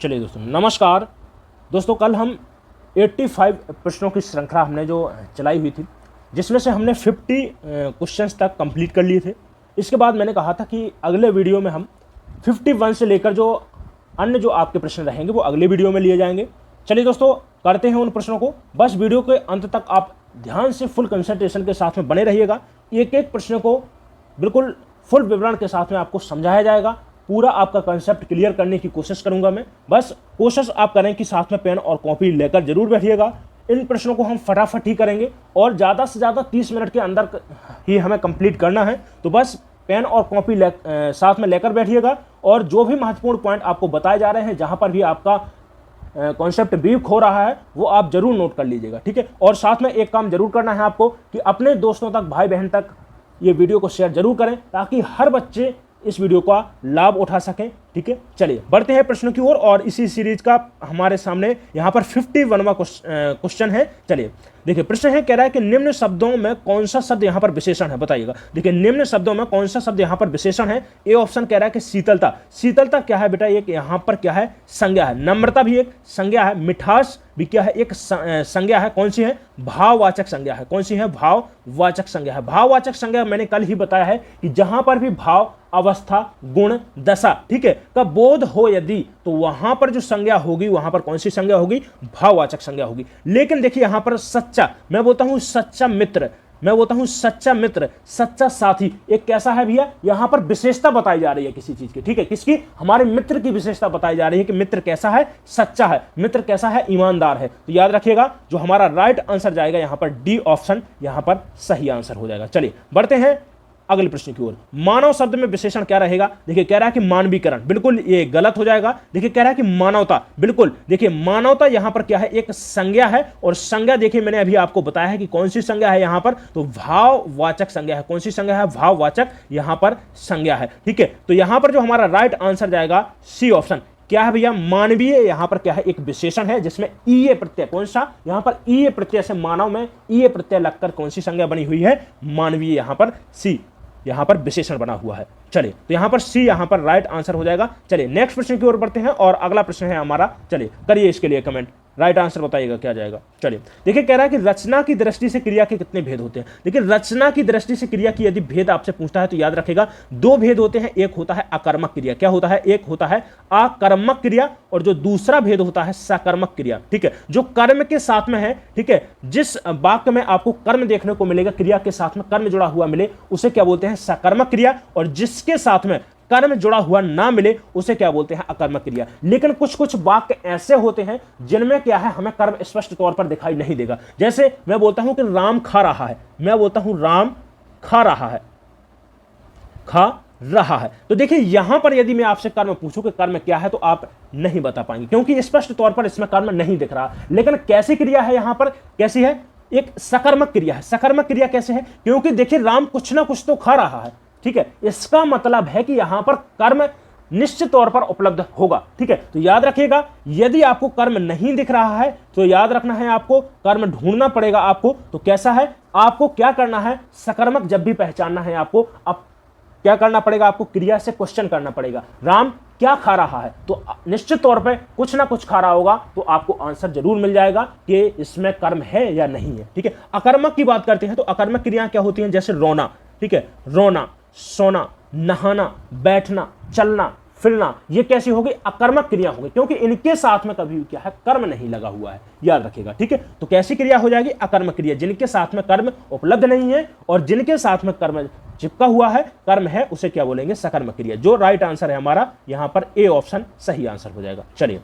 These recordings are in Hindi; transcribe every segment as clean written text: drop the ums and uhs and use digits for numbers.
चलिए दोस्तों, नमस्कार दोस्तों। कल हम 85 प्रश्नों की श्रृंखला हमने जो चलाई हुई थी, जिसमें से हमने 50 क्वेश्चंस तक कंप्लीट कर लिए थे। इसके बाद मैंने कहा था कि अगले वीडियो में हम 51 से लेकर जो अन्य जो आपके प्रश्न रहेंगे वो अगले वीडियो में लिए जाएंगे। चलिए दोस्तों, करते हैं उन प्रश्नों को। बस वीडियो के अंत तक आप ध्यान से फुल कंसंट्रेशन के साथ में बने रहिएगा। एक एक प्रश्न को बिल्कुल फुल विवरण के साथ में आपको समझाया जाएगा। पूरा आपका कंसेप्ट क्लियर करने की कोशिश करूंगा मैं। बस कोशिश आप करें कि साथ में पेन और कॉपी लेकर जरूर बैठिएगा। इन प्रश्नों को हम फटाफट ही करेंगे और ज़्यादा से ज़्यादा 30 मिनट के अंदर ही हमें कंप्लीट करना है। तो बस पेन और कॉपी साथ में लेकर बैठिएगा और जो भी महत्वपूर्ण पॉइंट आपको बताए जा रहे हैं, जहाँ पर भी आपका कॉन्सेप्ट वीक हो रहा है, वो आप जरूर नोट कर लीजिएगा, ठीक है। और साथ में एक काम जरूर करना है आपको कि अपने दोस्तों तक, भाई बहन तक ये वीडियो को शेयर जरूर करें ताकि हर बच्चे इस वीडियो का लाभ उठा सकें, ठीक है। चलिए बढ़ते हैं प्रश्नों की ओर और इसी सीरीज का हमारे सामने यहाँ पर 51वां क्वेश्चन है। चलिए देखिए, प्रश्न है, कह रहा है कि निम्न शब्दों में कौन सा शब्द यहाँ पर विशेषण है, बताइएगा। देखिए, निम्न शब्दों में कौन सा शब्द यहाँ पर विशेषण है। ए ऑप्शन कह रहा है कि शीतलता। शीतलता क्या है बेटा, एक यहाँ पर क्या है, संज्ञा है। नम्रता भी एक संज्ञा है। मिठास भी क्या है, एक संज्ञा है। कौन सी है, भाववाचक संज्ञा है। कौन सी है, भाववाचक संज्ञा है। भाववाचक संज्ञा मैंने कल ही बताया है कि जहां पर भी भाव, अवस्था, गुण, दशा, ठीक है, का बोध हो यदि, तो वहां पर जो संज्ञा होगी, वहां पर कौन सी संज्ञा होगी, भाववाचक संज्ञा होगी। लेकिन देखिए यहां पर सच्चा, मैं बोलता हूं सच्चा मित्र, मैं बोलता हूं सच्चा मित्र, सच्चा साथी, एक कैसा है भैया, यहां पर विशेषता बताई जा रही है किसी चीज की, ठीक है। किसकी, हमारे मित्र की विशेषता बताई जा रही है कि मित्र कैसा है, सच्चा है। मित्र कैसा है, ईमानदार है। तो याद रखिएगा, जो हमारा राइट आंसर जाएगा यहां पर डी ऑप्शन, यहां पर सही आंसर हो जाएगा। चलिए बढ़ते हैं अगले प्रश्न की ओर। मानव शब्द में विशेषण क्या रहेगा। देखिए, कह रहा है कि मानवीकरण, बिल्कुल ये गलत हो जाएगा। देखिए, कह रहा है कि मानवता, बिल्कुल। देखिए, मानवता यहां पर क्या है, एक संज्ञा है। और संज्ञा देखिए मैंने अभी आपको बताया है कि कौन सी संज्ञा है यहां पर, तो भाववाचक संज्ञा है। कौन सी संज्ञा है, भाववाचक यहां पर संज्ञा है, ठीक है। तो यहां पर जो हमारा राइट आंसर जाएगा सी ऑप्शन। क्या है भैया, मानवीय, यहां पर क्या है, एक विशेषण है जिसमें ईए प्रत्यय, कौन सा, यहां पर ईए प्रत्यय से मानव में ईए प्रत्यय लगकर कौन सी संज्ञा बनी हुई है, मानवीय। यहां पर सी, यहां पर विशेषण बना हुआ है। चलिए, तो यहां पर सी यहां पर राइट आंसर हो जाएगा। चलिए नेक्स्ट प्रश्न की ओर बढ़ते हैं और अगला प्रश्न है हमारा। चलिए करिए इसके लिए कमेंट, राइट आंसर बताइएगा क्या जाएगा। चलिए देखिए, कह रहा है कि रचना की दृष्टि से क्रिया के कितने भेद होते हैं। देखिए, रचना की दृष्टि से क्रिया की यदि भेद आपसे पूछता है तो याद रखेगा, दो भेद होते हैं। एक होता है अकर्मक क्रिया, क्या होता है, एक होता है अकर्मक क्रिया और जो दूसरा भेद होता है सकर्मक क्रिया, ठीक है। जो कर्म के साथ में है, ठीक है, जिस वाक्य में आपको कर्म देखने को मिलेगा, क्रिया के साथ में कर्म जुड़ा हुआ मिले, उसे क्या बोलते हैं, सकर्मक क्रिया। और जिसके साथ में कर्म जुड़ा हुआ ना मिले उसे क्या बोलते हैं, अकर्मक क्रिया। लेकिन कुछ कुछ वाक्य ऐसे होते हैं जिनमें क्या है, हमें कर्म स्पष्ट तौर पर दिखाई नहीं देगा। जैसे मैं बोलता हूं कि राम खा रहा है, मैं बोलता हूं राम खा रहा है, खा रहा है। तो देखिए यहां पर यदि मैं आपसे कर्म पूछूं कि कर्म क्या है, तो आप नहीं बता पाएंगे क्योंकि स्पष्ट तौर पर इसमें कर्म नहीं दिख रहा। लेकिन कैसी क्रिया है यहां पर, कैसी है, एक सकर्मक क्रिया है। सकर्मक क्रिया कैसे है, क्योंकि देखिए राम कुछ ना कुछ तो खा रहा है, ठीक है। इसका मतलब है कि यहां पर कर्म निश्चित तौर पर उपलब्ध होगा, ठीक है। तो याद रखिएगा, यदि आपको कर्म नहीं दिख रहा है तो याद रखना है, आपको कर्म ढूंढना पड़ेगा। आपको तो कैसा है, आपको क्या करना है, सकर्मक जब भी पहचानना है आपको, अब क्या करना पड़ेगा, आपको क्रिया से क्वेश्चन करना पड़ेगा। राम क्या खा रहा है, तो निश्चित तौर पे कुछ ना कुछ खा रहा होगा, तो आपको आंसर जरूर मिल जाएगा कि इसमें कर्म है या नहीं है, ठीक है। अकर्मक की बात करते हैं तो अकर्मक क्रियाएं क्या होती हैं, जैसे रोना, ठीक है, रोना, सोना, नहाना, बैठना, चलना, फिरना, ये कैसी होगी, अकर्मक क्रिया होगी, क्योंकि इनके साथ में कभी क्या है, कर्म नहीं लगा हुआ है, याद रखिएगा, ठीक है। तो कैसी क्रिया हो जाएगी, अकर्मक क्रिया। जिनके साथ में कर्म उपलब्ध नहीं है और जिनके साथ में कर्म चिपका हुआ है, कर्म है, उसे क्या बोलेंगे, सकर्मक क्रिया। जो राइट आंसर है हमारा यहां पर ए ऑप्शन सही आंसर हो जाएगा। चलिए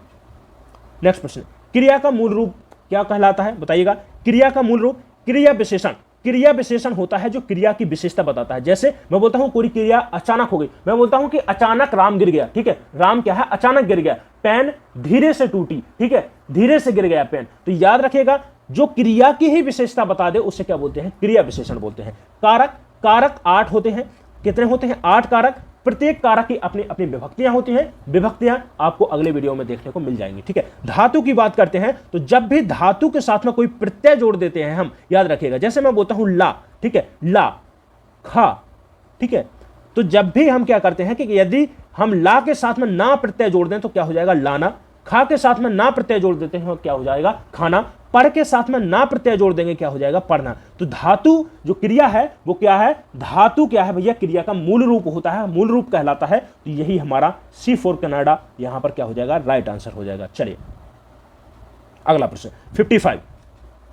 नेक्स्ट प्रश्न, क्रिया का मूल रूप क्या कहलाता है, बताइएगा। क्रिया का मूल रूप, क्रिया विशेषण। क्रिया विशेषण होता है जो क्रिया की विशेषता बताता है। जैसे मैं बोलता हूं पूरी क्रिया अचानक हो गई, मैं बोलता हूं कि अचानक राम गिर गया, ठीक है। राम क्या है, अचानक गिर गया। पेन धीरे से टूटी, ठीक है, धीरे से गिर गया पेन। तो याद रखिएगा, जो क्रिया की ही विशेषता बता दे उसे क्या बोलते हैं, क्रिया विशेषण बोलते हैं। कारक, कारक 8 होते हैं। कितने होते हैं, 8 कारक। प्रत्येक कारक की अपनी अपनी विभक्तियां होती हैं। विभक्तियां आपको अगले वीडियो में देखने को मिल जाएंगी, ठीक है। धातु की बात करते हैं तो जब भी धातु के साथ में कोई प्रत्यय जोड़ देते हैं हम, याद रखिएगा, जैसे मैं बोलता हूं ला, ठीक है, ला, खा, ठीक है। तो जब भी हम क्या करते हैं कि यदि हम ला के साथ में ना प्रत्यय जोड़ दें तो क्या हो जाएगा, लाना, खा के साथ में ना प्रत्यय जोड़ देते हैं क्या हो जाएगा खाना, पढ़ के साथ में ना प्रत्यय जोड़ देंगे क्या हो जाएगा पढ़ना। तो धातु जो क्रिया है वो क्या है, धातु क्या है भैया, क्रिया का मूल रूप होता है, मूल रूप कहलाता है। तो यही हमारा सी फॉर कनाडा यहां पर क्या हो जाएगा, राइट आंसर हो जाएगा। चलिए अगला प्रश्न 55।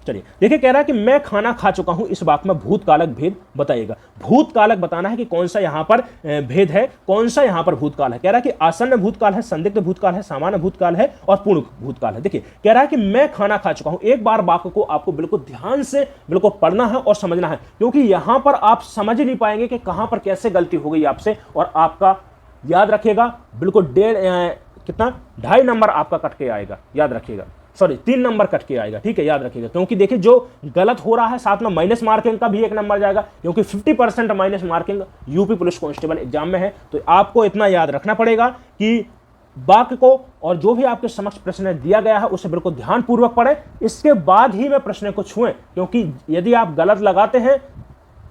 चलिए देखिए, कह रहा है कि मैं खाना खा चुका हूं, इस वाक्य में भूतकालक भेद बताइएगा। भूतकालक बताना है कि कौन सा यहां पर भेद है, कौन सा यहां पर भूतकाल है। कह रहा है कि आसन्न भूतकाल है, संदिग्ध भूतकाल है, सामान्य भूतकाल है और पूर्ण भूतकाल है। देखिए कह रहा है कि मैं खाना खा चुका हूं, एक बार वाक्य को आपको बिल्कुल ध्यान से बिल्कुल पढ़ना है और समझना है, क्योंकि यहां पर आप समझ नहीं पाएंगे कि कहां पर कैसे गलती हो गई आपसे, और आपका याद रखिएगा बिल्कुल 2.5 नंबर आपका कट के आएगा, याद रखिएगा, सॉरी 3 नंबर कट के आएगा, ठीक है, याद रखिएगा। क्योंकि देखिए जो गलत हो रहा है साथ में माइनस मार्किंग का भी 1 नंबर जाएगा, क्योंकि 50% minus marking UP police constable exam में है। तो आपको इतना याद रखना पड़ेगा कि वाक्य को और जो भी आपके समक्ष प्रश्न दिया गया है उसे बिल्कुल ध्यानपूर्वक पढ़े, इसके बाद ही मैं प्रश्न को छुएं, क्योंकि यदि आप गलत लगाते हैं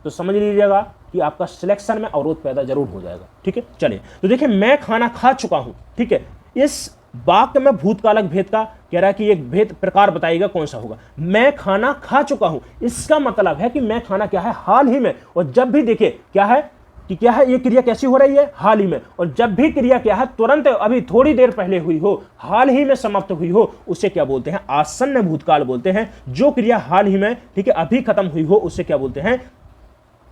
तो समझ लीजिएगा कि आपका सिलेक्शन में अवरोध पैदा जरूर हो जाएगा, ठीक है। चलिए तो देखिए, मैं खाना खा चुका हूं, ठीक है, इस वाक्य में भूतकालक भेद का कह रहा है कि एक भेद प्रकार बताइएगा कौन सा होगा। मैं खाना खा चुका हूं, इसका मतलब है कि मैं खाना क्या है, हाल ही में, और जब भी देखिए क्या है कि क्या है, ये क्रिया कैसी हो रही है, हाल ही में, और जब भी क्रिया क्या है तुरंत अभी थोड़ी देर पहले हुई हो, हाल ही में समाप्त हुई हो, उसे क्या बोलते हैं, आसन्न भूतकाल बोलते हैं। जो क्रिया हाल ही में, ठीक है, अभी खत्म हुई हो, उसे क्या बोलते हैं,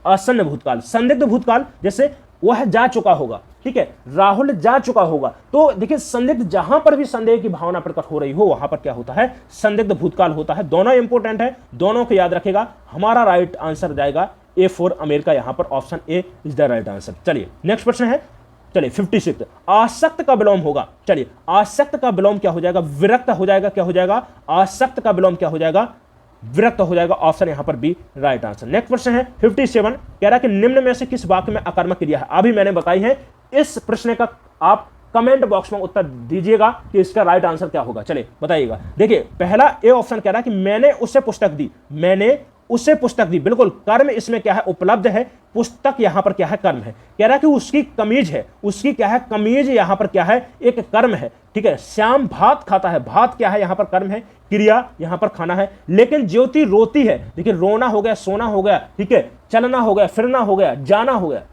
आसन्न भूतकाल। संदिग्ध भूतकाल, जैसे वह जा चुका होगा, ठीक है, राहुल जा चुका होगा। तो देखिए संदिग्ध, जहां पर भी संदेह की भावना प्रकट हो रही हो वहां पर क्या होता है, संदिग्ध भूतकाल होता है। दोनों इंपॉर्टेंट है, दोनों को याद रखेगा। हमारा राइट आंसर जाएगा ए फॉर अमेरिका, यहां पर option A is the right answer. चलिए नेक्स्ट प्रश्न है, चलिए 56, आसक्त का विलोम होगा। चलिए आसक्त का विलोम क्या हो जाएगा, विरक्त हो जाएगा, क्या हो जाएगा, आसक्त का विलोम क्या हो जाएगा, विरक्त हो जाएगा। ऑप्शन यहां पर बी राइट आंसर। नेक्स्ट प्रश्न है 57, कह रहा है कि निम्न में से किस वाक्य में अकर्मक क्रिया है। अभी मैंने बताई है, इस प्रश्न का आप कमेंट बॉक्स में उत्तर दीजिएगा कि इसका राइट आंसर क्या होगा। चलिए बताइएगा। देखिए पहला ए ऑप्शन कह रहा है कि मैंने उसे पुस्तक दी, मैंने उसे पुस्तक दी, बिल्कुल कर्म इसमें क्या है, उपलब्ध है, पुस्तक यहां पर क्या है, कर्म है। कह रहा है कि उसकी कमीज है, उसकी क्या है, कमीज यहां पर क्या है, एक कर्म है, ठीक है। श्याम भात खाता है, भात क्या है, यहां पर कर्म है, क्रिया यहां पर खाना है। लेकिन ज्योति रोती है, देखिए रोना हो गया, सोना हो गया, ठीक है, चलना हो गया, फिरना हो गया, जाना हो गया,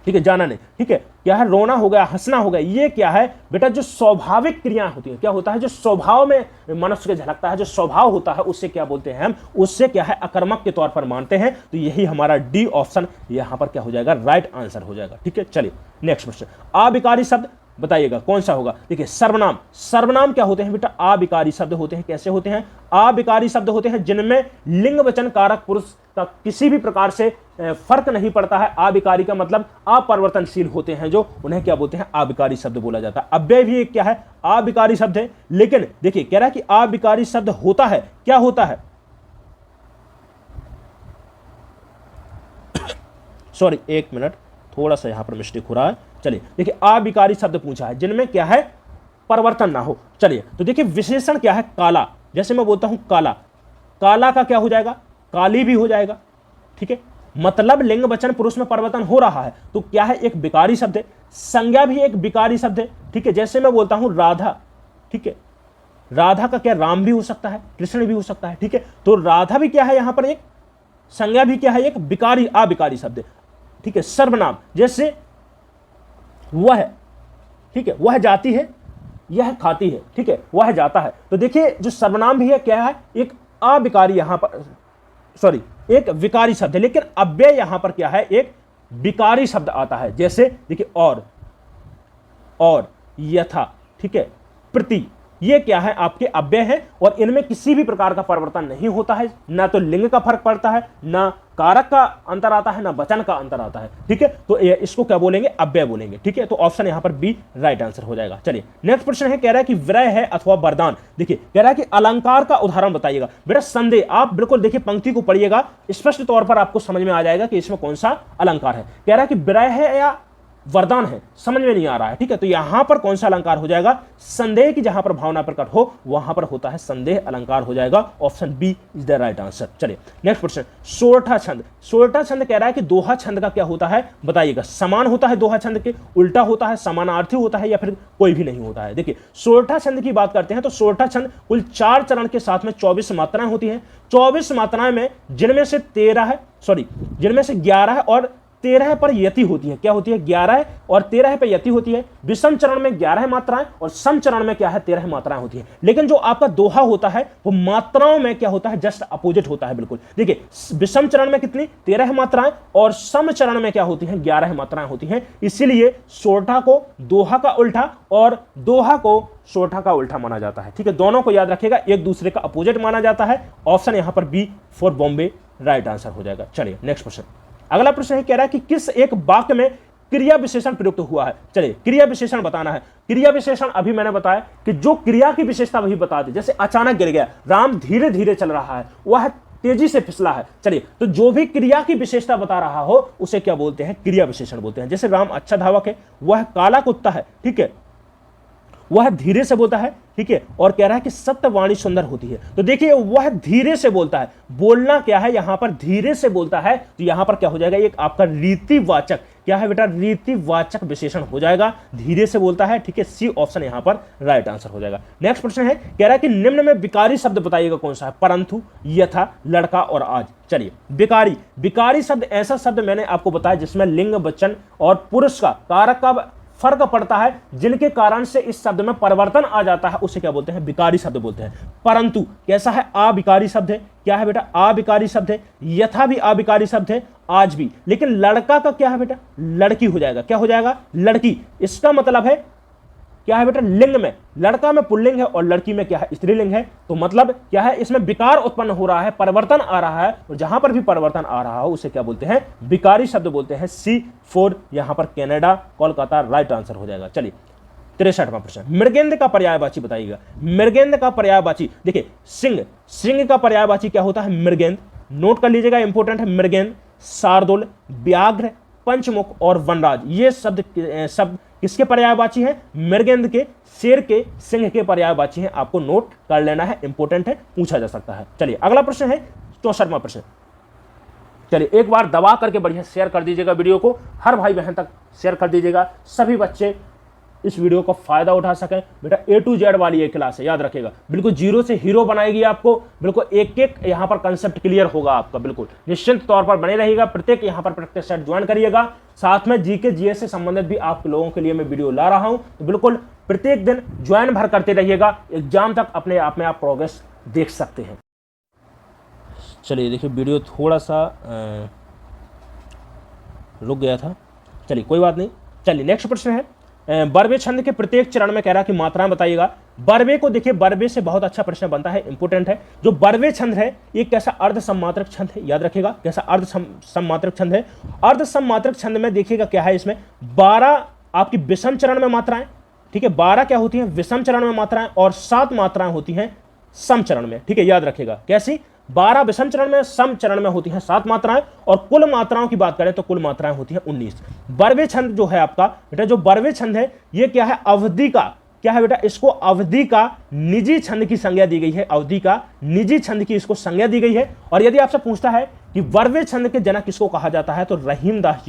ठीक है, जाना नहीं, ठीक है, क्या है, रोना हो गया, हंसना हो गया। ये क्या है बेटा, जो स्वाभाविक क्रियाएं होती है, क्या होता है, जो स्वभाव में मनुष्य के झलकता है, जो स्वभाव होता है, उससे क्या बोलते हैं हम, उससे क्या है, अकर्मक के तौर पर मानते हैं। तो यही हमारा डी ऑप्शन यहां पर क्या हो जाएगा, राइट आंसर हो जाएगा, ठीक है। चलिए नेक्स्ट क्वेश्चन, अविकारी शब्द बताइएगा कौन सा होगा। देखिए सर्वनाम, सर्वनाम क्या होते हैं बेटा, अविकारी शब्द होते हैं। कैसे होते हैं, अविकारी शब्द होते हैं जिनमें लिंग वचन कारक पुरुष का किसी भी प्रकार से फर्क नहीं पड़ता है। अविकारी का मतलब अपरिवर्तनशील होते हैं, जो उन्हें क्या बोलते हैं, अविकारी शब्द बोला जाता है। अव्यय भी एक क्या है, अविकारी शब्द है। लेकिन देखिए कह रहा है कि अविकारी शब्द होता है, क्या होता है, सॉरी एक मिनट, थोड़ा सा यहां पर मिस्टेक हो रहा है। चलिए देखिए, अविकारी शब्द पूछा है जिनमें क्या है, परिवर्तन ना हो। चलिए तो देखिए विशेषण क्या है, काला, जैसे मैं बोलता हूं काला, काला का क्या हो जाएगा, काली भी हो जाएगा, ठीक है। मतलब लिंग वचन पुरुष में परिवर्तन हो रहा है तो क्या है, एक विकारी शब्द है। संज्ञा भी एक विकारी शब्द है, ठीक है। जैसे मैं बोलता हूं राधा, ठीक है, राधा का क्या, राम भी हो सकता है, कृष्ण भी हो सकता है, ठीक है। तो राधा भी क्या है, यहां पर एक संज्ञा भी क्या है, एक विकारी, अविकारी शब्द है, ठीक है। सर्वनाम जैसे वह, ठीक है, वह जाती है, यह खाती है, ठीक है, वह जाता है। तो देखिए जो सर्वनाम भी है क्या है, एक अविकारी यहां पर, सॉरी एक विकारी शब्द है। लेकिन अव्यय यहां पर क्या है, एक विकारी शब्द आता है। जैसे देखिए और यथा, ठीक है, प्रति, ये क्या है, आपके अव्यय है और इनमें किसी भी प्रकार का परिवर्तन नहीं होता है। ना तो लिंग का फर्क पड़ता है, ना कारक का अंतर आता है, ना वचन का अंतर आता है, ठीक है। तो इसको क्या बोलेंगे, अव्यय बोलेंगे, ठीक है। तो ऑप्शन यहां पर बी राइट आंसर हो जाएगा। चलिए नेक्स्ट प्रश्न है, कह रहा है कि विरय है अथवा वरदान। देखिए कह रहा है कि अलंकार का उदाहरण बताइएगा। बेटा संदेह, आप बिल्कुल देखिए पंक्ति को पढ़िएगा, स्पष्ट तौर पर आपको समझ में आ जाएगा कि इसमें कौन सा अलंकार है। कह रहा है कि विरय है या वरदान है, समझ में नहीं आ रहा है, ठीक है। तो यहां पर कौन सा अलंकार हो जाएगा, संदेह की जहां पर भावना प्रकट हो वहां पर होता है संदेह अलंकार हो जाएगा। Option B is the right answer. चलिए नेक्स्ट क्वेश्चन, सोरठा छंद। सोरठा छंद कह रहा है कि दोहा छंद का क्या होता है, बताइएगा। समान होता है दोहा छंद के, उल्टा होता है, समानार्थी होता है, या फिर कोई भी नहीं होता है। देखिए सोरठा छंद की बात करते हैं तो सोरठा छंद कुल 4 चरण के साथ में 24 मात्राएं होती हैं। 24 मात्राएं में जिनमें से 11 है और 13 पर यति होती है। क्या होती है, 11 और 13 पर यति होती है। विषम चरण में 11 मात्राएं और सम चरण में क्या है, 13 मात्राएं होती है। लेकिन जो आपका दोहा होता है वो मात्राओं में क्या होता है, जस्ट अपोजिट होता है। बिल्कुल देखिए, विषम चरण में कितनी, 13 मात्राएं और सम चरण में क्या होती हैं, 11 मात्राएं होती हैं। इसीलिए सोरठा को दोहा का उल्टा और दोहा को सोरठा का उल्टा माना जाता है, ठीक है। दोनों को याद रखिएगा, एक दूसरे का अपोजिट माना जाता है। ऑप्शन यहां पर B for Bombay right answer हो जाएगा। चलिए नेक्स्ट क्वेश्चन, अगला प्रश्न है, कह रहा है कि किस एक वाक्य में क्रिया विशेषण प्रयुक्त हुआ है। चलिए क्रिया विशेषण बताना है। क्रिया विशेषण अभी मैंने बताया कि जो क्रिया की विशेषता वही बता दी। जैसे अचानक गिर गया, राम धीरे धीरे चल रहा है, वह तेजी से फिसला है। चलिए तो जो भी क्रिया की विशेषता बता रहा हो उसे क्या बोलते हैं, क्रिया विशेषण बोलते हैं। जैसे राम अच्छा धावक है, वह काला कुत्ता है, ठीक है, वह धीरे से बोलता है, ठीक है, और कह रहा है कि सत्यवाणी सुंदर होती है। तो देखिए वह धीरे से बोलता है, बोलना क्या है यहां पर, धीरे से बोलता है। तो यहां पर क्या हो जाएगा, एक आपका रीतिवाचक, क्या है बेटा, रीतिवाचक विशेषण हो जाएगा, धीरे से बोलता है, ठीक है। सी ऑप्शन यहां पर राइट आंसर हो जाएगा। नेक्स्ट प्रश्न है, कह रहा है कि निम्न में विकारी शब्द बताइएगा कौन सा है, परंतु, यथा, लड़का और आज। चलिए विकारी, विकारी शब्द ऐसा शब्द मैंने आपको बताया जिसमें लिंग, वचन और पुरुष का, कारक का फर्क पड़ता है, जिनके कारण से इस शब्द में परिवर्तन आ जाता है, उसे क्या बोलते हैं, विकारी शब्द बोलते हैं। परंतु कैसा है, अविकारी शब्द है। क्या है बेटा, अविकारी शब्द है। यथा भी अविकारी शब्द है, आज भी। लेकिन लड़का का क्या है बेटा, लड़की हो जाएगा। क्या हो जाएगा, लड़की। इसका मतलब है क्या है बेटा, लिंग में लड़का में पुल्लिंग है और लड़की में क्या है, स्त्रीलिंग है। तो मतलब क्या है, इसमें विकार उत्पन्न हो रहा है, परिवर्तन आ रहा है, और जहां पर भी परिवर्तन आ रहा हो उसे क्या बोलते हैं, विकारी शब्द बोलते हैं। C4 यहां पर कनाडा, कोलकाता राइट आंसर हो जाएगा। चलिए 63वां प्रश्न, मृगेंद्र का पर्यायवाची बताइएगा। मृगेंद्र का पर्यायवाची, देखिए सिंह, सिंह का पर्यायवाची क्या होता है, मृगेंद्र। नोट कर लीजिएगा, इंपोर्टेंट है। मृगेंद्र, शार्दुल, व्याघ्र, पंचमुख और वनराज, ये शब्द सब किसके पर्यायवाची हैं, मृगेंद्र के, शेर के, सिंह के पर्यायवाची हैं। आपको नोट कर लेना है, इंपोर्टेंट है, पूछा जा सकता है। चलिए अगला प्रश्न है 64वां प्रश्न। चलिए एक बार दबा करके बढ़िया शेयर कर दीजिएगा वीडियो को, हर भाई बहन तक शेयर कर दीजिएगा, सभी बच्चे इस वीडियो का फायदा उठा सकें। बेटा A to Z वाली ये क्लास है, याद रखिएगा, बिल्कुल जीरो से हीरो बनाएगी आपको। बिल्कुल एक एक यहाँ पर कंसेप्ट क्लियर होगा आपका, बिल्कुल निश्चिंत तौर पर बने रहिएगा। प्रत्येक यहाँ पर प्रैक्टिस सेट ज्वाइन करिएगा, साथ में जीके जीएस से संबंधित भी आप लोगों के लिए मैं वीडियो ला रहा हूँ। तो बिल्कुल प्रत्येक दिन ज्वाइन भर करते रहिएगा, एग्जाम तक अपने आप में आप प्रोग्रेस देख सकते हैं। चलिए देखिए वीडियो थोड़ा सा रुक गया था, चलिए कोई बात नहीं। चलिए नेक्स्ट प्रश्न है, बरवे छंद के प्रत्येक चरण में कह रहा कि मात्राएं बताइएगा। बरवे को देखिए, बरवे से बहुत अच्छा प्रश्न बनता है, इंपोर्टेंट है। जो बरवे छंद है ये कैसा अर्ध सम्मात्रक छंद है, याद रखिएगा, कैसा अर्ध सम्मात्रक छंद है। अर्ध सम्मात्रक छंद में देखिएगा क्या है, इसमें 12 आपकी विषम चरण में मात्राएं, ठीक है, 12 क्या होती हैं, विषम चरण में मात्राएं, और 7 मात्राएं होती हैं सम चरण में, ठीक है, याद रखिएगा। कैसी, 12 विषम चरण में, सम चरण में होती हैं 7 मात्राएं, और कुल मात्राओं की बात करें तो कुल मात्राएं होती हैं 19। बरवे छंद जो है आपका बेटा, जो बरवे छंद है ये क्या है, अवधि का, क्या है बेटा, इसको अवधि का निजी छंद की संज्ञा दी गई है, अवधि का निजी छंद की इसको संज्ञा दी गई है। और यदि आपसे पूछता है कि बरवे छंद के जनक किसको कहा जाता है, तो रहीमदास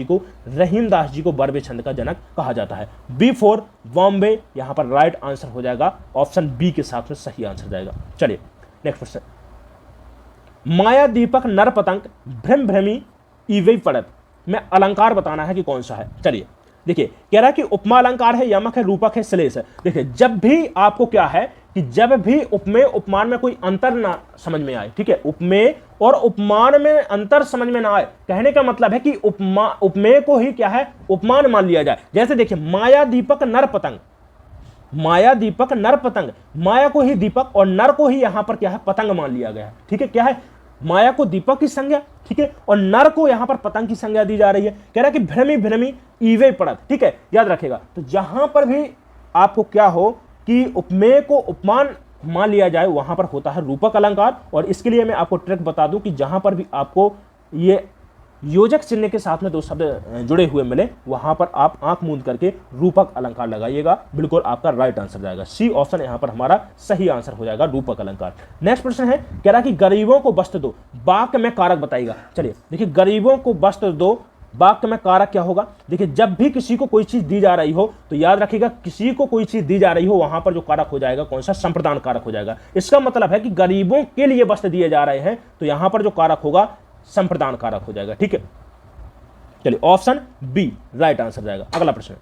जी को बरवे छंद का जनक कहा जाता है। B4 बॉम्बे यहां पर राइट आंसर हो जाएगा, ऑप्शन बी के साथ में सही आंसर जाएगा। चलिए नेक्स्ट क्वेश्चन, माया दीपक नर पतंग भ्रम भ्रमी ईवई पड़त में अलंकार बताना है कि कौन सा है। चलिए देखिए, कह रहा है कि उपमा अलंकार है, यमक है, रूपक है, श्लेष है। देखिए जब भी आपको क्या है कि जब भी उपमेय उपमान में कोई अंतर ना समझ में आए, ठीक है, उपमेय और उपमान में अंतर समझ में ना आए, कहने का मतलब है कि उपमेय को ही क्या है, उपमान मान लिया जाए। जैसे देखिए माया दीपक नर पतंग, माया दीपक नर पतंग, माया को ही दीपक और नर को ही यहां पर क्या है, पतंग मान लिया गया है, ठीक है। क्या है, माया को दीपक की संज्ञा, ठीक है, और नर को यहां पर पतंग की संज्ञा दी जा रही है। कह रहा है कि भ्रमी भ्रमी ईवे पड़त, ठीक है, याद रखेगा। तो जहां पर भी आपको क्या हो कि उपमेय को उपमान मान लिया जाए वहां पर होता है रूपक अलंकार। और इसके लिए मैं आपको ट्रिक बता दूं कि जहां पर भी आपको ये योजक चिन्ह के साथ में दो शब्द जुड़े हुए मिले, वहां पर आप आंख मूंद करके रूपक अलंकार लगाइएगा, बिल्कुल आपका राइट आंसर जाएगा। सी ऑप्शन यहां पर हमारा सही आंसर हो जाएगा, रूपक अलंकार। नेक्स्ट प्रश्न है, कह रहा है कि गरीबों को वस्त्र दो, वाक्य में कारक बताइएगा। चलिए देखिए, गरीबों को वस्त्र दो, वाक्य में कारक क्या होगा? देखिए, जब भी किसी को कोई चीज दी जा रही हो तो याद रखिएगा, किसी को कोई चीज दी जा रही हो वहां पर जो कारक हो जाएगा कौन सा? संप्रदान कारक हो जाएगा। इसका मतलब है कि गरीबों के लिए वस्त्र दिए जा रहे हैं तो यहां पर जो कारक होगा संप्रदान कारक हो जाएगा। ठीक है, चलिए ऑप्शन बी राइट आंसर जाएगा। अगला प्रश्न,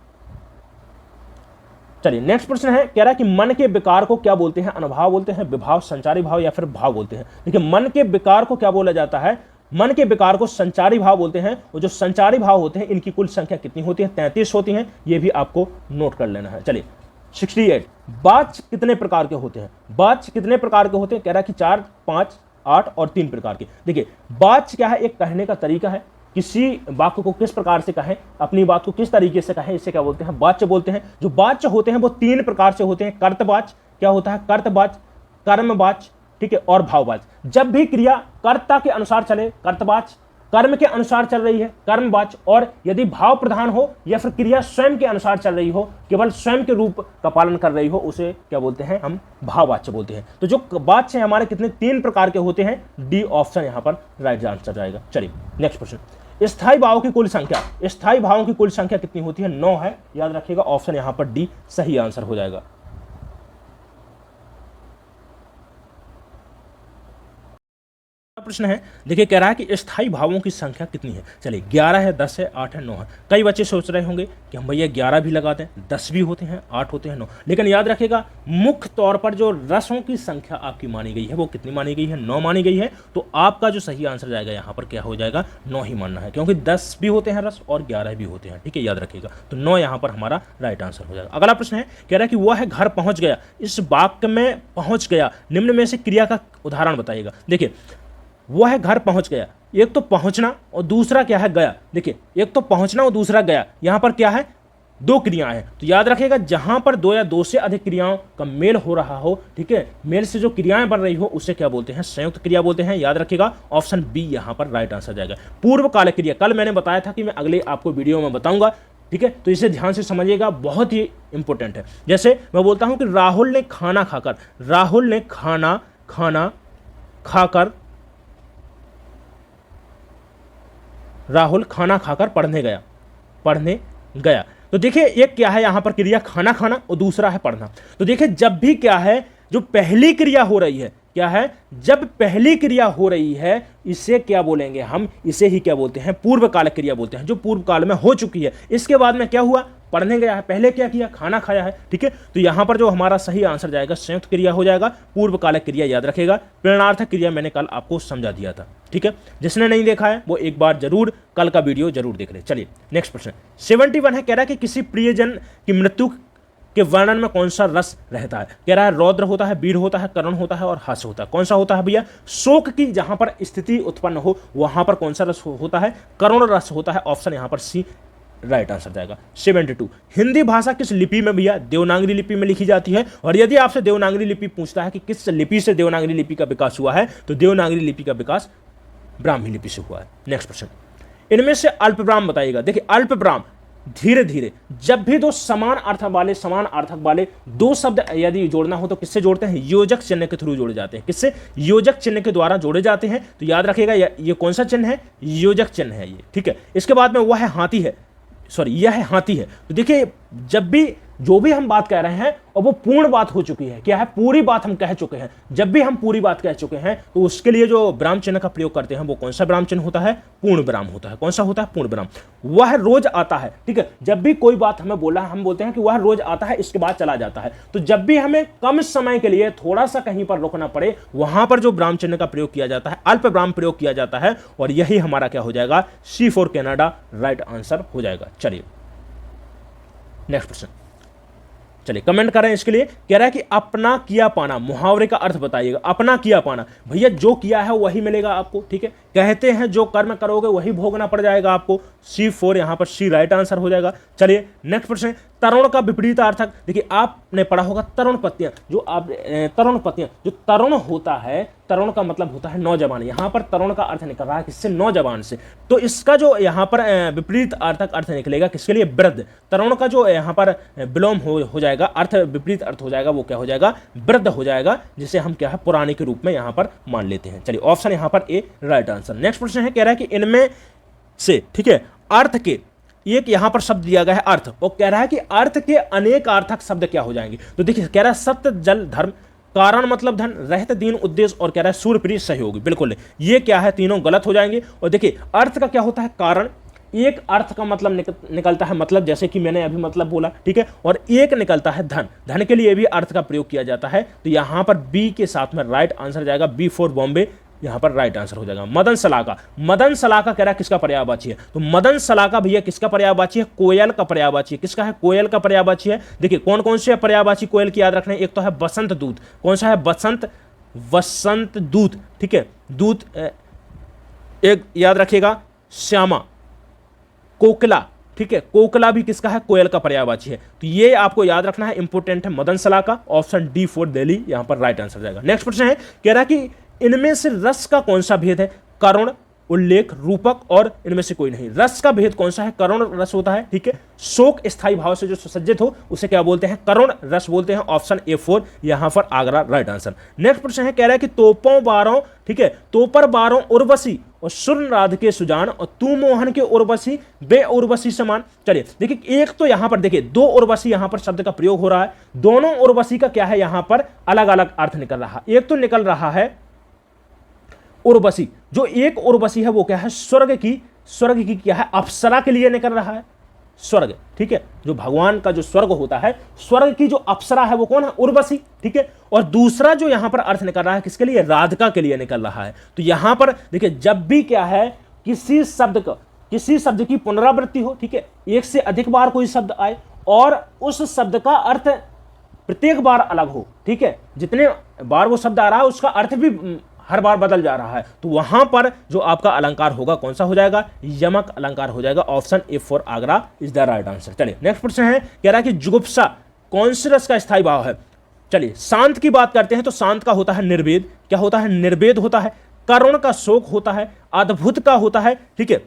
चलिए नेक्स्ट प्रश्न है, कह रहा है कि मन के विकार को क्या बोलते हैं? अनुभाव बोलते हैं, विभाव, संचारी भाव या फिर भाव बोलते हैं। देखिए, मन के विकार को क्या बोला जाता है? मन के विकार को संचारी भाव बोलते हैं। और जो संचारी भाव होते हैं इनकी कुल संख्या कितनी होती है? 33 होती है, ये भी आपको नोट कर लेना है। चलिए 68, वाच्य कितने प्रकार के होते हैं? वाच्य कितने प्रकार के होते हैं? कह रहा है कि 4, 5, 8 और 3 प्रकार के। देखिए, वाच्य क्या है? एक कहने का तरीका है, किसी वाक्य को किस प्रकार से कहें, अपनी बात को किस तरीके से कहें, इसे क्या बोलते हैं? वाच्य बोलते हैं। जो वाच्य होते हैं वो 3 प्रकार से होते हैं। कर्तवाच्य क्या होता है? कर्तवाच्य, कर्मवाच्य, ठीक है, और भाववाच्य। जब भी क्रिया कर्ता के अनुसार चले कर्तवाच्य, कर्म के अनुसार चल रही है कर्मवाच्य, और यदि भाव प्रधान हो या फिर क्रिया स्वयं के अनुसार चल रही हो, केवल स्वयं के रूप का पालन कर रही हो, उसे क्या बोलते हैं? हम भाववाच्य बोलते हैं। तो जो वाच्य है हमारे कितने? 3 प्रकार के होते हैं। डी ऑप्शन यहां पर राइट आंसर जाएगा। चलिए नेक्स्ट प्रश्न, स्थायी भावों की कुल संख्या, स्थायी भावों की कुल संख्या कितनी होती है? 9 है, याद रखिएगा। ऑप्शन यहां पर डी सही आंसर हो जाएगा। प्रश्न है, देखिए कह रहा है कि स्थायी भावों की संख्या कितनी है? चलिए 11 है, 10 है, 8 है, 9 है। कई बच्चे सोच रहे होंगे कि हम भैया 11 भी लगाते हैं, 10 भी होते हैं, 8 होते हैं, 9, लेकिन याद रखिएगा मुख्य तौर पर जो रसों की संख्या आपकी मानी गई है वो कितनी मानी गई है? 9 मानी गई है। तो आपका जो सही आंसर जाएगा यहाँ पर क्या हो जाएगा? 9 ही मानना है, क्योंकि 10 भी होते हैं रस और 11 भी होते हैं। ठीक है, याद रखिएगा। तो 9 यहाँ पर हमारा राइट आंसर हो जाएगा। अगला प्रश्न है, कह रहा है कि वह घर पहुंच गया, इस वाक्य में पहुंच गया निम्न में से क्रिया का उदाहरण बताइएगा। देखिए, वह है घर पहुंच गया, एक तो पहुंचना और दूसरा क्या है? गया। देखिए, एक तो पहुंचना और दूसरा गया, यहां पर क्या है? 2 क्रियाएं हैं। तो याद रखिएगा, जहां पर 2 या 2 से अधिक क्रियाओं का मेल हो रहा हो, ठीक है, मेल से जो क्रियाएं बन रही हो उसे क्या बोलते हैं? संयुक्त क्रिया बोलते हैं। याद रखिएगा, ऑप्शन बी यहां पर राइट आंसर जाएगा। पूर्व काल क्रिया कल मैंने बताया था कि मैं अगले आपको वीडियो में बताऊंगा, ठीक है, तो इसे ध्यान से समझिएगा, बहुत ही इंपॉर्टेंट है। जैसे मैं बोलता हूं कि राहुल ने खाना खाकर, राहुल ने खाना खाकर, राहुल खाना खाकर पढ़ने गया। तो देखिए, एक क्या है यहां पर क्रिया? खाना खाना, और दूसरा है पढ़ना। तो देखिए, जब भी क्या है, जो पहली क्रिया हो रही है, क्या है? जब पहली क्रिया हो रही है, इसे क्या बोलेंगे हम? इसे ही क्या बोलते हैं? पूर्व काल क्रिया बोलते हैं, जो पूर्व काल में हो चुकी है। इसके बाद में क्या हुआ? पढ़ने गया है। पहले क्या किया? खाना खाया है। ठीक है, तो यहां पर जो हमारा सही आंसर जाएगा संयुक्त क्रिया हो जाएगा, पूर्व काल क्रिया। याद रखेगा, प्रेरणार्थक क्रिया मैंने कल आपको समझा दिया था। ठीक है, जिसने नहीं देखा है वो एक बार जरूर कल का वीडियो जरूर देख ले। चलिए नेक्स्ट प्रश्न 71 है, कह रहा है कि किसी प्रियजन की मृत्यु के वर्णन में कौन सा रस रहता है? कह रहा है रौद्र होता है, वीर होता है, करुण होता है और हास्य होता है। कौन सा होता है भैया? शोक की जहां पर स्थिति उत्पन्न हो वहां पर कौन सा रस होता है? करुण रस होता है। ऑप्शन यहां पर सी राइट आंसर जाएगा। 72, हिंदी भाषा किस लिपि में भैया? देवनागरी लिपि में लिखी जाती है। और यदि आपसे देवनागरी लिपि पूछता है कि किस लिपि से देवनागरी लिपि का विकास हुआ है, तो देवनागरी लिपि का विकास ब्राह्मी लिपि से हुआ है। नेक्स्ट प्रश्न, इनमें से अल्पविराम बताइएगा। देखिए, अल्पविराम धीरे धीरे, जब भी दो समान अर्थक वाले 2 शब्द यदि जोड़ना हो तो किससे जोड़ते हैं? योजक चिन्ह के थ्रू जोड़े जाते हैं। किससे? योजक चिन्ह के द्वारा जोड़े जाते हैं। तो याद रखिएगा, ये कौन सा चिन्ह है? योजक चिन्ह है ये। ठीक है, इसके बाद में वह है हाथी है, सॉरी यह है हाथी है। तो देखिए, जब भी जो भी हम बात कह रहे हैं और वो पूर्ण बात हो चुकी है, क्या है? पूरी बात हम कह चुके हैं। जब भी हम पूरी बात कह चुके हैं तो उसके लिए जो विराम चिन्ह का प्रयोग करते हैं वो कौन सा विराम चिन्ह होता है? पूर्ण विराम होता है। कौन सा होता है? पूर्ण विराम। वह रोज आता है। ठीक है, जब भी कोई बात हमें बोला, हम बोलते हैं कि वह रोज आता है, इसके बाद चला जाता है। तो जब भी हमें कम समय के लिए थोड़ा सा कहीं पर रुकना पड़े, वहां पर जो विराम चिन्ह का प्रयोग किया जाता है, अल्प विराम प्रयोग किया जाता है, और यही हमारा क्या हो जाएगा? सी फॉर कनाडा राइट आंसर हो जाएगा। चलिए नेक्स्ट प्रश्न, चलिए कमेंट करें इसके लिए। कह रहा है कि अपना किया पाना, मुहावरे का अर्थ बताइएगा। अपना किया पाना, भैया जो किया है वही मिलेगा आपको। ठीक है, कहते हैं जो कर्म करोगे वही भोगना पड़ जाएगा आपको। C4 यहां पर सी राइट आंसर हो जाएगा। चलिए नेक्स्ट प्रश्न, तरुण का विपरीतार्थक, देखिए आपने पढ़ा होगा तरुण पत्तियां, जो आप तरुण पत्तियां, जो तरुण होता है, तरुण का मतलब होता है नौजवान, यहां पर तरुण का अर्थ निकल रहा है किससे, नौजवान से। तो इसका जो यहां पर विपरीत अर्थक अर्थ निकलेगा किसके लिए, वृद्ध। तरुण का जो यहां पर विलोम हो जाएगा, अर्थ विपरीत अर्थ हो जाएगा, वो क्या हो जाएगा, वृद्ध हो जाएगा, जिसे हम क्या है पुराने के रूप में यहां पर मान लेते हैं। चलिए ऑप्शन यहां पर ए राइट आंसर। नेक्स्ट प्रश्न है, कह रहा है कि इनमें से, ठीक है, अर्थ के एक यहां पर शब्द दिया गया है अर्थ, और कह रहा है कि अर्थ के अनेक अर्थक शब्द क्या हो जाएंगे। तो देखिए कह रहा है सत्य जल धर्म, कारण मतलब धन, रहत दीन उद्देश्य, और कह रहा है सूर्यप्रिय सहयोगी। बिल्कुल ये क्या है, तीनों गलत हो जाएंगे। और देखिए अर्थ का क्या होता है, कारण, एक अर्थ का मतलब निकलता है मतलब, जैसे कि मैंने अभी मतलब बोला, ठीक है, और एक निकलता है धन, धन के लिए भी अर्थ का प्रयोग किया जाता है। तो यहां पर बी के साथ में राइट आंसर जाएगा, बी फॉर बॉम्बे, यहां पर राइट आंसर हो जाएगा। मदन सलाका, मदन सलाका कह रहा है किसका पर्यायवाची है, तो मदन सलाका भैया किसका पर्यायवाची है, कोयल का पर्यायवाची है। किसका है, कोयल का पर्यायवाची है। देखिए कौन कौन से पर्यायवाची कोयल की याद रखना है, एक तो है बसंत दूत, कौन सा है, वसंत दूत, ठीक है, दूत एक याद रखिएगा, श्यामा, कोकला, ठीक है, कोकला भी किसका है, कोयल का पर्यायवाची है। तो ये आपको याद रखना है, इंपोर्टेंट है Madan Salaka, option D for Delhi, यहां पर राइट आंसर जाएगा। नेक्स्ट प्रश्न है, कह रहा है कि इनमें से रस का कौन सा भेद है, करुण, उल्लेख, रूपक, और इनमें से कोई नहीं। रस का भेद कौन सा है, करुण रस होता है, ठीक है, शोक स्थायी भाव से जो सुसज्जित हो उसे क्या बोलते हैं, करुण रस बोलते हैं, ऑप्शन ए 4 यहां पर आगरा राइट आंसर। नेक्स्ट प्रश्न है, कह रहा है कि तोपों बारों, ठीक है, तोपर बारों उर्वशी, और सुर राध के सुजान, और तू मोहन के उर्वशी बे उर्वशी समान। चलिए देखिए एक तो यहां पर देखिए दो उर्वशी यहां पर शब्द का प्रयोग हो रहा है, दोनों उर्वशी का क्या है यहां पर अलग अलग अर्थ निकल रहा है। एक तो निकल रहा है उर्वशी, जो एक उर्वशी है वो क्या है, स्वर्ग की क्या है, अप्सरा के लिए निकल रहा है, स्वर्ग, ठीक है, जो भगवान का जो स्वर्ग होता है, स्वर्ग की जो अप्सरा है वो कौन है, उर्वशी, ठीक है। और दूसरा जो यहां पर अर्थ निकल रहा है किसके लिए, राधिका के लिए निकल रहा है। तो यहां पर देखिए जब भी क्या है, किसी शब्द की पुनरावृत्ति हो, ठीक है, एक से अधिक बार कोई शब्द आए और उस शब्द का अर्थ प्रत्येक बार अलग हो, ठीक है, जितने बार वो शब्द आ रहा है उसका अर्थ भी हर बार बदल जा रहा है, तो वहां पर जो आपका अलंकार होगा कौन सा हो जाएगा, यमक अलंकार हो जाएगा, option A for Agra is the right answer. चलिए नेक्स्ट प्रश्न है, कह रहा है कि जुगुप्सा कौन से रस का स्थायी भाव है। चलिए शांत की बात करते हैं, तो शांत का होता है निर्वेद, क्या होता है, निर्वेद होता है। करुण का शोक होता है, अद्भुत का होता है, ठीक है,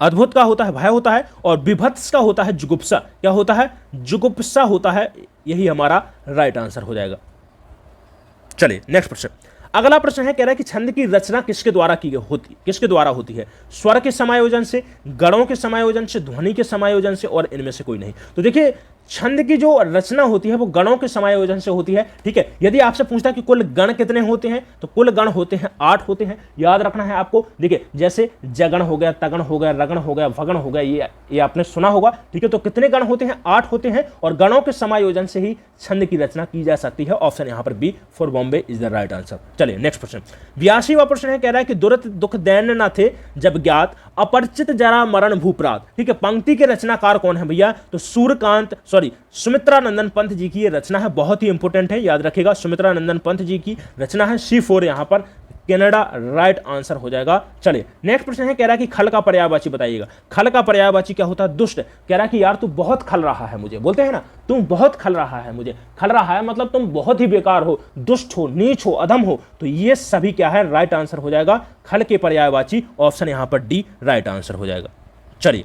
अद्भुत का होता है भय होता है, और विभत्स का होता है जुगुप्सा, क्या होता है, जुगुप्सा होता है, यही हमारा राइट आंसर हो जाएगा। चलिए नेक्स्ट प्रश्न, अगला प्रश्न है, कह रहा है कि छंद की रचना किसके द्वारा होती है, स्वर के समायोजन से, गणों के समायोजन से, ध्वनि के समायोजन से, और इनमें से कोई नहीं। तो देखिए छंद की जो रचना होती है वो गणों के समायोजन से होती है, ठीक है। यदि आपसे पूछता है कि कुल गण कितने होते हैं, तो कुल गण होते हैं 8 होते हैं, याद रखना है आपको। देखिए जैसे जगण हो गया, तगण हो गया, रगण हो गया, भगण हो गया, ये आपने सुना होगा, ठीक है। तो कितने गण होते हैं, 8 होते हैं, और गणों के समायोजन से ही छंद की रचना की जा सकती है, ऑप्शन यहां पर B for Bombay is the right answer. चलिए नेक्स्ट प्रश्न, 82वां प्रश्न है, कह रहा है कि दुरत दुख दैन्य न थे जब ज्ञात, अपरिचित जरा मरण भूप्रात, ठीक है। पंक्ति के रचनाकार कौन है भैया, तो सुमित्रा नंदन पंत जी की ये रचना है, बहुत ही इंपॉर्टेंट है, याद रखिएगा, सुमित्रा नंदन पंत जी की रचना है, C4 यहां पर कनाडा राइट आंसर हो जाएगा। चलिए नेक्स्ट प्रश्न है, कह रहा है कि खल का पर्यायवाची बताइएगा। खल का पर्यायवाची क्या होता है, दुष्ट। कह रहा है कि यार तू बहुत खल रहा है मुझे, बोलते हैं ना, तुम बहुत खल रहा है मुझे, खल रहा है मतलब तुम बहुत ही बेकार हो, दुष्ट हो, नीच हो, अधम हो। तो ये सभी क्या है, राइट आंसर हो जाएगा, खल के पर्यायवाची, ऑप्शन यहां पर डी राइट आंसर हो जाएगा। चलिए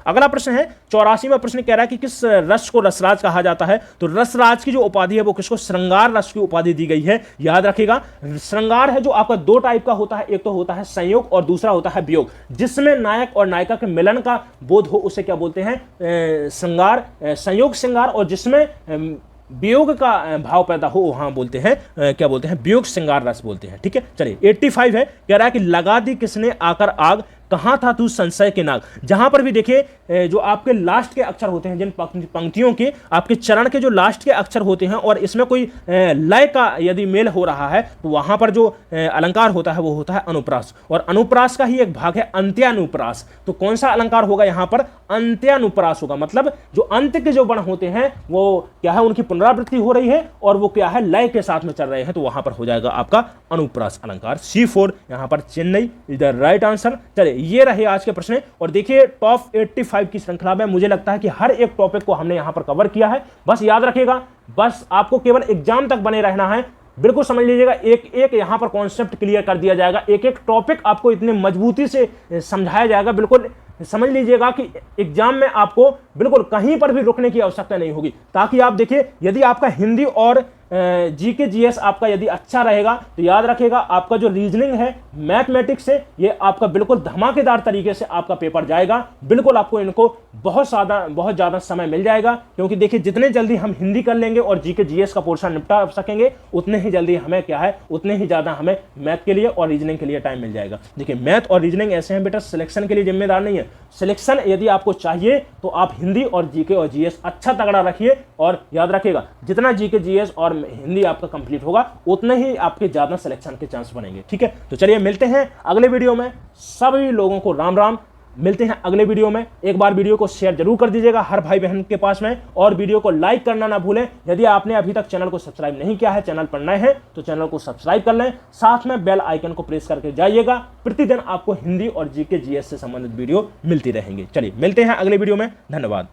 अगला प्रश्न है, 84वां प्रश्न, कह रहा है कि किस रस को रसराज कहा जाता है। तो रसराज की जो उपाधि है वो किसको, श्रृंगार रस की उपाधि दी गई है, याद रखिएगा। श्रृंगार है जो आपका 2 टाइप का होता है, एक तो होता है संयोग और दूसरा होता है वियोग, जिसमें नायक और नायिका के मिलन का बोध हो उसे क्या बोलते हैं, श्रृंगार, संयोग श्रृंगार, और जिसमें वियोग का भाव पैदा हो वहां बोलते हैं क्या बोलते हैं, वियोग श्रृंगार रस बोलते हैं, ठीक है। चलिए 85 है, कह रहा है कि लगा दी किसने आकर आग, कहां था तू संशय के नाग। जहां पर भी देखिए जो आपके लास्ट के अक्षर होते हैं, जिन पंक्तियों के आपके चरण के जो लास्ट के अक्षर होते हैं और इसमें कोई लय का यदि मेल हो रहा है तो वहां पर जो अलंकार होता है वो होता है अनुप्रास, और अनुप्रास का ही एक भाग है अंत्यानुप्रास। तो कौन सा अलंकार होगा यहां पर, अंत्यानुप्रास होगा, मतलब जो अंत के जो वर्ण होते हैं वो क्या है, उनकी पुनरावृत्ति हो रही है और वो क्या है, लय के साथ में चल रहे हैं, तो वहां पर हो जाएगा आपका अनुप्रास अलंकार। C4 यहां पर Chennai is the right answer. चलिए ये रहे आज के प्रश्न। और देखिए टॉप 85 की श्रृंखला में मुझे लगता है कि हर एक टॉपिक को हमने यहां पर कवर किया है। बस याद रखिएगा, बस आपको केवल एग्जाम तक बने रहना है। बिल्कुल समझ लीजिएगा, एक एक यहां पर कॉन्सेप्ट क्लियर कर दिया जाएगा, एक एक टॉपिक आपको इतने मजबूती से समझाया जाएगा। बिल्कुल समझ लीजिएगा कि एग्जाम में आपको बिल्कुल कहीं पर भी रुकने की आवश्यकता नहीं होगी। ताकि आप देखिए, यदि आपका हिंदी और जीके जीएस आपका यदि अच्छा रहेगा तो याद रखिएगा आपका जो रीजनिंग है, मैथमेटिक्स है, ये आपका बिल्कुल धमाकेदार तरीके से आपका पेपर जाएगा। बिल्कुल आपको इनको बहुत ज़्यादा समय मिल जाएगा। क्योंकि देखिए जितने जल्दी हम हिंदी कर लेंगे और जीके जीएस का पोर्शन निपटा सकेंगे, उतने ही जल्दी हमें क्या है, उतने ही ज़्यादा हमें मैथ के लिए और रीजनिंग के लिए टाइम मिल जाएगा। देखिए मैथ और रीजनिंग ऐसे हैं बेटा, सिलेक्शन के लिए जिम्मेदार नहीं है। सिलेक्शन यदि आपको चाहिए तो आप हिंदी और जीके और जीएस अच्छा तगड़ा रखिए। और याद रखिएगा जितना जीके जीएस और हिंदी आपका कंप्लीट होगा, उतने ही आपके ज्यादा सिलेक्शन के चांस बनेंगे। ठीक है, तो चलिए मिलते हैं अगले वीडियो में। सभी लोगों को राम राम, मिलते हैं अगले वीडियो में। एक बार वीडियो को शेयर जरूर कर दीजिएगा हर भाई बहन के पास में, और वीडियो को लाइक करना ना भूलें। यदि आपने अभी तक चैनल को सब्सक्राइब नहीं किया है, चैनल पर नए हैं तो चैनल को सब्सक्राइब कर लें, साथ में बेल आइकन को प्रेस करके जाइएगा। प्रतिदिन आपको हिंदी और जीके जीएस से संबंधित वीडियो मिलती रहेंगी। चलिए मिलते हैं अगले वीडियो में, धन्यवाद।